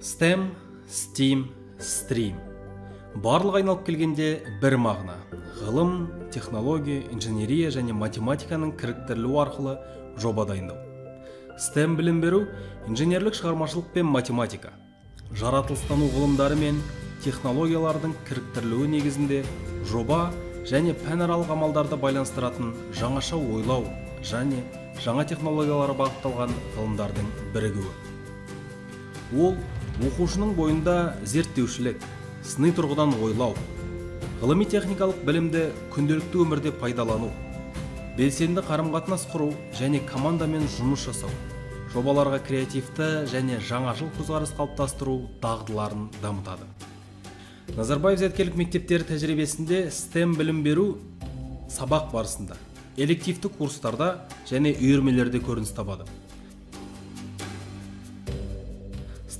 STEM, STEAM, STREAM. Барлық айналып келгенде бір мағына. Ғылым, технология, инженерия және математиканың кіріктірілуі арқылы жоба дайындау. STEM білім беру инженерлік шығармашылық пен математика, жаратылыстану ғылымдары мен технологиялардың кіріктірілуі негізінде жоба және пәнаралық амалдарды байланыстыратын жаңаша ойлау және жаңа технологиялары бағытталған ғылымдардың бірігуі. Ол оқушының бойында зерттеушілік, сыни тұрғыдан ойлау, ғылыми техникалық білімді күнделікті өмірде пайдалану, белсенді қарым-қатынас құру және командамен жұмыс жасау, жобаларға креативті және жаңашыл көзқарас қалыптастыру дағдыларын дамытады. Назарбаев зияткерлік мектептері тәжірибесінде STEM білім беру сабақ барысында, элективті курстарда және үйірмелерде көрініс табады.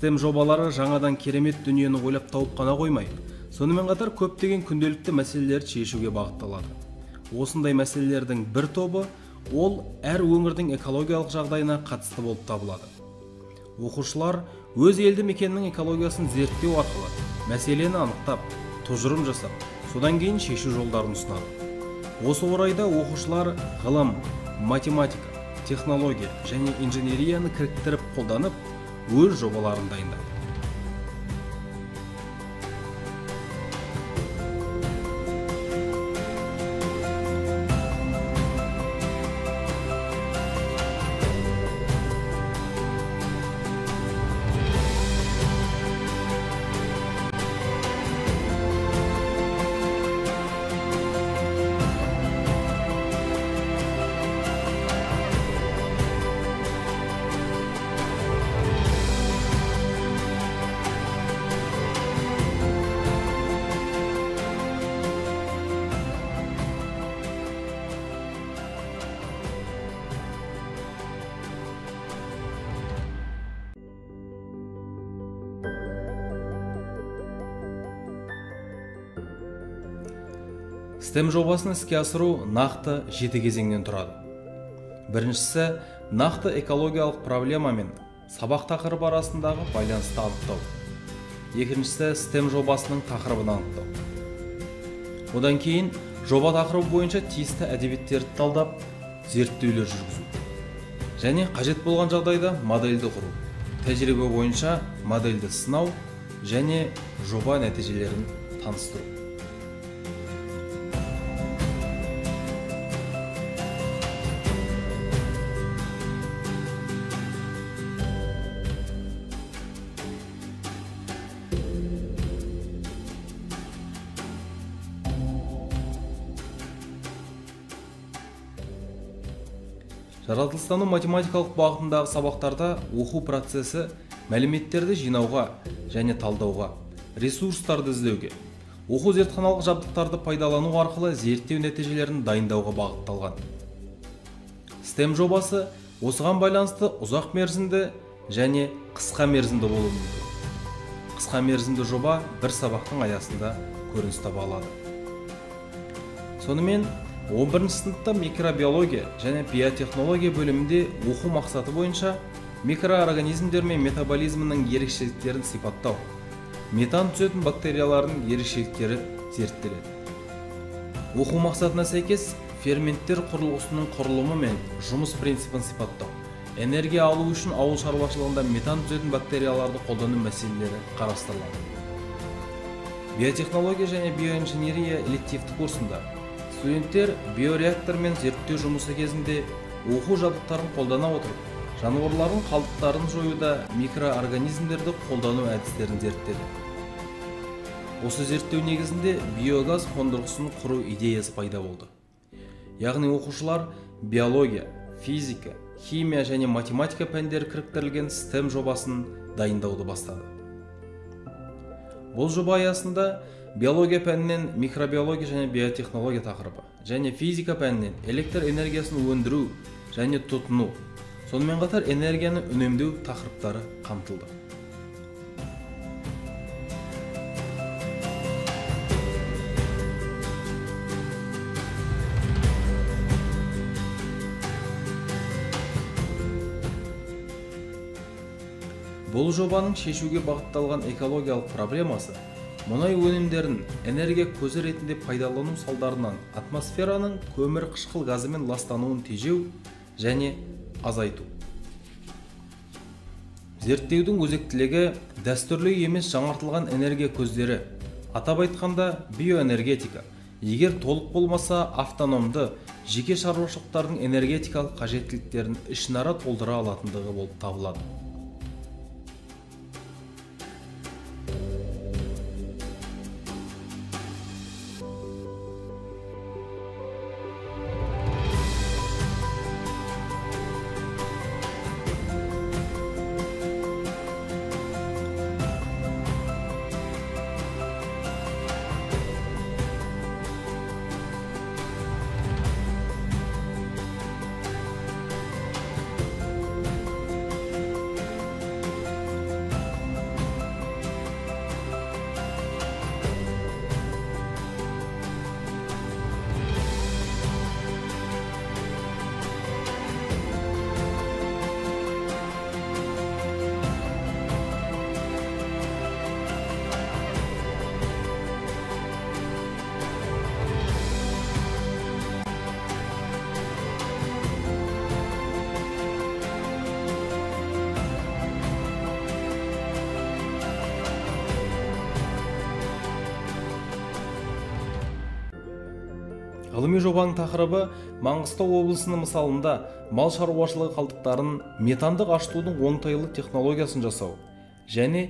STEM жобалары жаңадан керемет дүниені ойлап тауып қана қоймай, сонымен қатар көптеген күнделікті мәселелерді шешуге бағытталады. Осындай мәселелердің бір тобы ол әр өңірдің экологиялық жағдайына қатысты болып табылады. Оқушылар өз елді мекеннің экологиясын зерттеу арқылы мәселені анықтап, тұжырым жасап, содан кейін шешу жолдарын ұсынады. Осы орайда оқушылар ғылым, математика, технология және инженерияны кіріктіріп қолданып, өз жобаларын дайындайды. STEM жобасын іске асыру нақты 7 кезеңнен тұрады. Біріншісі, нақты экологиялық проблема мен сабақ тақырыбы арасындағы байланысты анықтау. Екіншісі, STEM жобасының тақырыбын анықтау. Одан кейін, жоба тақырыбы бойынша тиісті әдебиеттерді талдап, зерттеулер жүргізу. Және қажет болған жағдайда модельді құру, тәжірибе бойынша модельді сынау және жоба нәтижелерін таныстыру. Жаратылыстану математикалық бағытындағы сабақтарда оқу процесі мәліметтерді жинауға және талдауға, ресурстарды іздеуге, оқу зертханалық жабдықтарды пайдалану арқылы зерттеу нәтижелерін дайындауға бағытталған. STEM жобасы осыған байланысты ұзақ мерзімді және қысқа мерзімді болуы мүмкін. Қысқа мерзімді жоба бір сабақтың аясында көрініс таба алады. Сонымен 11 сыныпта микробиология және биотехнология бөлімінде оқу мақсаты бойынша микроорганизмдер мен метаболизмінің ерекшеліктерін сипаттау, метан түзетін бактериялардың ерекшеліктері зерттеледі. Оқу мақсатына сәйкес ферменттер құрылғысының құрылымы мен жұмыс принципін сипаттау, энергия алу үшін ауыл шаруашылығында метан түзетін бактерияларды қолдану мәселелері қарастырылады. Биотехнология және биоинженерия элективті курсында студенттер биореактормен зерттеу жұмысы кезінде оқу жабдықтарын қолдана отырып, жануарлардың қалдықтарын жоюда микроорганизмдерді қолдану әдістерін зерттеді. Осы зерттеу негізінде биогаз қондырғысын құру идеясы пайда болды. Яғни оқушылар биология, физика, химия және математика пәндері кіріктірілген STEM жобасын дайындауды бастады. Бұл жоба аясында биология пәнінен микробиология және биотехнология тақырыбы, және физика пәнінен электр энергиясын өндіру және тұтыну, сонымен қатар энергияны үнемдеу тақырыптары қамтылды. Бұл жобаның шешуге бағытталған экологиялық проблемасы мұнай өнімдерін энергия көзі ретінде пайдалану салдарынан атмосфераның көмір қышқыл газымен ластануын тежеу және азайту. Зерттеудің өзектілігі дәстүрлі емес жаңартылған энергия көздері, атап айтқанда биоэнергетика, егер толық болмаса автономды жеке шаруашылықтардың энергетикалық қажеттіліктерін ішінара толтыра алатындығы болып табылады. Ғылыми жобаның тақырыбы Маңғыстау облысының мысалында мал шаруашылығы қалдықтарын метандық ашытудың оңтайлы технологиясын жасау және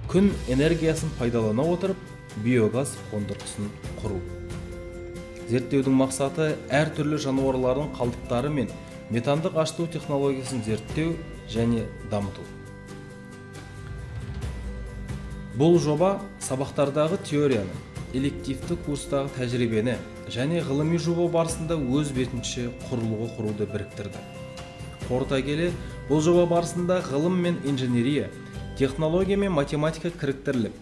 күн энергиясын пайдалана отырып биогаз қондырғысын құру. Зерттеудің мақсаты әртүрлі жануарлардың қалдықтары мен метандық ашыту технологиясын зерттеу және дамыту. Бұл жоба сабақтардағы теорияны, элективті курстағы тәжірибені және ғылыми жоба барысында өз бетінше құрылғы құруды біріктірді. Қорыта келе, бұл жоба барысында ғылым мен инженерия, технология мен математика кіріктіріліп,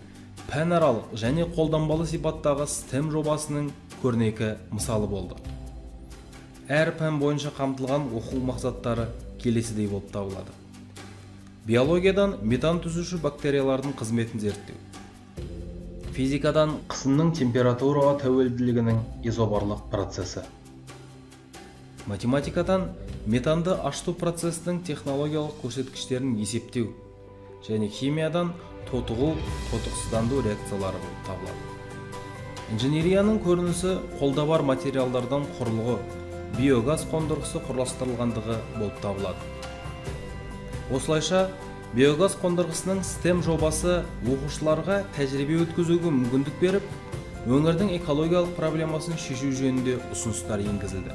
пәнаралық және қолданбалы сипаттағы STEM жобасының көрнекі мысалы болды. Әр пән бойынша қамтылған оқу мақсаттары келесідей болып табылады. Биологиядан метан түзуші бактериялардың қызметін зерттеу. Физикадан қысымның температураға тәуелділігінің изобарлық процесі. Математикадан метанды ашыту процесінің технологиялық көрсеткіштерін есептеу және химиядан тотығу, тотықсызданду реакциялары болып табылады. Инженерияның көрінісі қолда бар материалдардан құрылғы, биогаз қондырғысы құрастырылғандығы болып табылады. Осылайша, биогаз қондырғысының STEM жобасы оқушыларға тәжірибе өткізуге мүмкіндік беріп, өңірдің экологиялық проблемасын шешу жөнінде ұсыныстар енгізілді.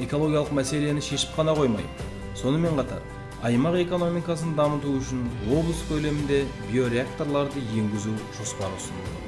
Экологиялық мәселені шешіп қана қоймай, сонымен қатар, аймақ экономикасын дамыту үшін облыс көлемінде биореакторларды енгізу жоспары ұсынылды.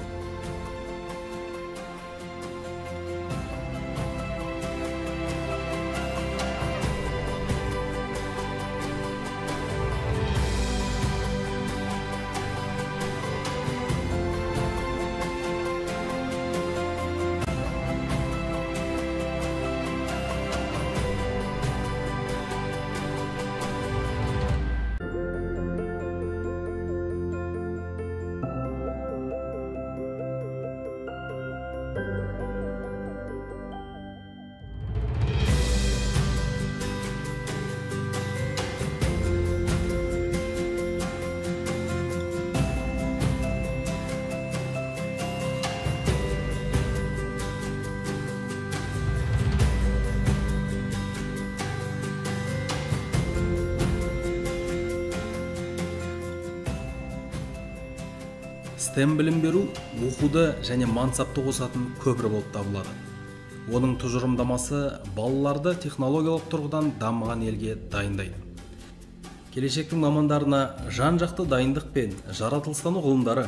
STEM білім беру оқуды және мансапты қосатын көпір болып табылады. Оның тұжырымдамасы балаларды технологиялық тұрғыдан дамыған елге дайындайды. Келешектің мамандарына жан-жақты дайындық пен жаратылыстану ғылымдары,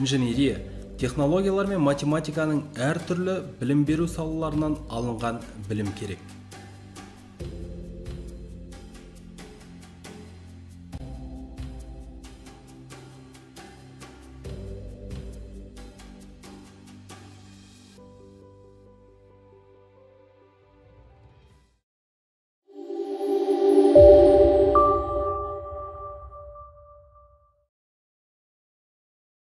инженерия, технологиялар мен математиканың әртүрлі білім беру салаларынан алынған білім керек.